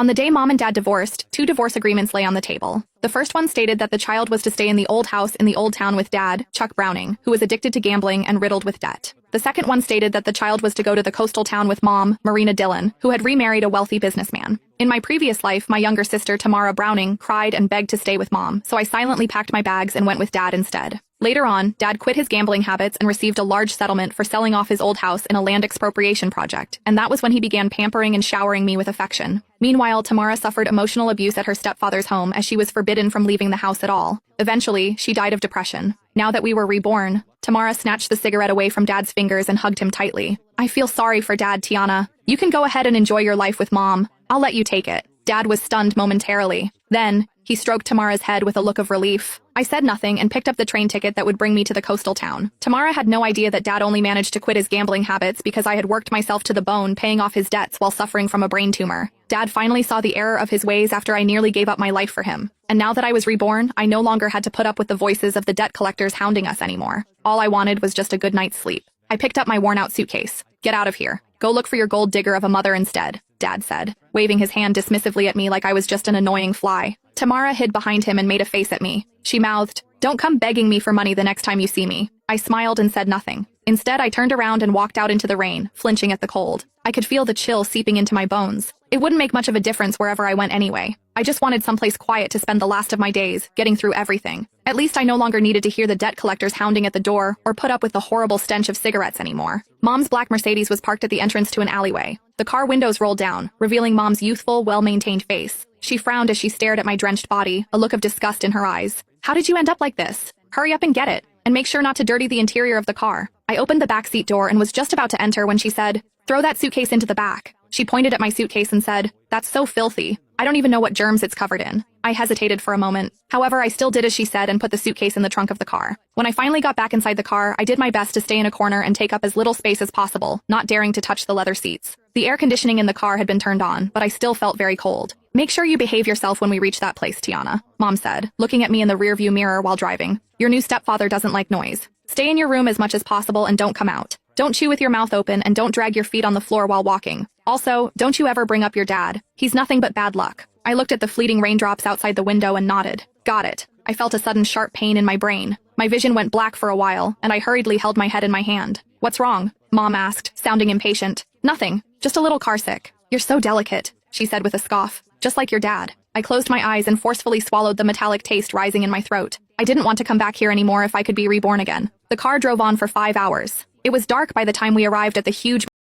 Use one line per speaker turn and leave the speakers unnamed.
On the day Mom and Dad divorced, two divorce agreements lay on the table. The first one stated that the child was to stay in the old house in the old town with Dad, Chuck Browning, who was addicted to gambling and riddled with debt. The second one stated that the child was to go to the coastal town with Mom, Marina Dillon, who had remarried a wealthy businessman. In my previous life, my younger sister, Tamara Browning, cried and begged to stay with Mom, so I silently packed my bags and went with Dad instead. Later on, Dad quit his gambling habits and received a large settlement for selling off his old house in a land expropriation project, and that was when he began pampering and showering me with affection. Meanwhile, Tamara suffered emotional abuse at her stepfather's home as she was forbidden from leaving the house at all. Eventually, she died of depression. Now that we were reborn, Tamara snatched the cigarette away from Dad's fingers and hugged him tightly. I feel sorry for Dad, Tiana. You can go ahead and enjoy your life with Mom. I'll let you take it. Dad was stunned momentarily. Then, he stroked Tamara's head with a look of relief. I said nothing and picked up the train ticket that would bring me to the coastal town. Tamara had no idea that Dad only managed to quit his gambling habits because I had worked myself to the bone paying off his debts while suffering from a brain tumor. Dad finally saw the error of his ways after I nearly gave up my life for him. And now that I was reborn, I no longer had to put up with the voices of the debt collectors hounding us anymore. All I wanted was just a good night's sleep. I picked up my worn-out suitcase. Get out of here. Go look for your gold digger of a mother instead, Dad said, waving his hand dismissively at me like I was just an annoying fly. Tamara hid behind him and made a face at me. She mouthed, "Don't come begging me for money the next time you see me." I smiled and said nothing. Instead, I turned around and walked out into the rain, flinching at the cold. I could feel the chill seeping into my bones. It wouldn't make much of a difference wherever I went anyway. I just wanted someplace quiet to spend the last of my days, getting through everything. At least I no longer needed to hear the debt collectors hounding at the door or put up with the horrible stench of cigarettes anymore. Mom's black Mercedes was parked at the entrance to an alleyway. The car windows rolled down, revealing Mom's youthful, well-maintained face. She frowned as she stared at my drenched body, a look of disgust in her eyes. "How did you end up like this? Hurry up and get it, and make sure not to dirty the interior of the car." I opened the backseat door and was just about to enter when she said, "Throw that suitcase into the back." She pointed at my suitcase and said, "That's so filthy. I don't even know what germs it's covered in." I hesitated for a moment. However, I still did as she said and put the suitcase in the trunk of the car. When I finally got back inside the car, I did my best to stay in a corner and take up as little space as possible, not daring to touch the leather seats. The air conditioning in the car had been turned on, but I still felt very cold. "Make sure you behave yourself when we reach that place, Tiana," Mom said, looking at me in the rearview mirror while driving. "Your new stepfather doesn't like noise. Stay in your room as much as possible and don't come out. Don't chew with your mouth open and don't drag your feet on the floor while walking. Also, don't you ever bring up your dad. He's nothing but bad luck." I looked at the fleeting raindrops outside the window and nodded. "Got it." I felt a sudden sharp pain in my brain. My vision went black for a while, and I hurriedly held my head in my hand. "What's wrong?" Mom asked, sounding impatient. "Nothing. Just a little carsick." "You're so delicate," she said with a scoff. "Just like your dad." I closed my eyes and forcefully swallowed the metallic taste rising in my throat. I didn't want to come back here anymore if I could be reborn again. The car drove on for 5 hours. It was dark by the time we arrived at the huge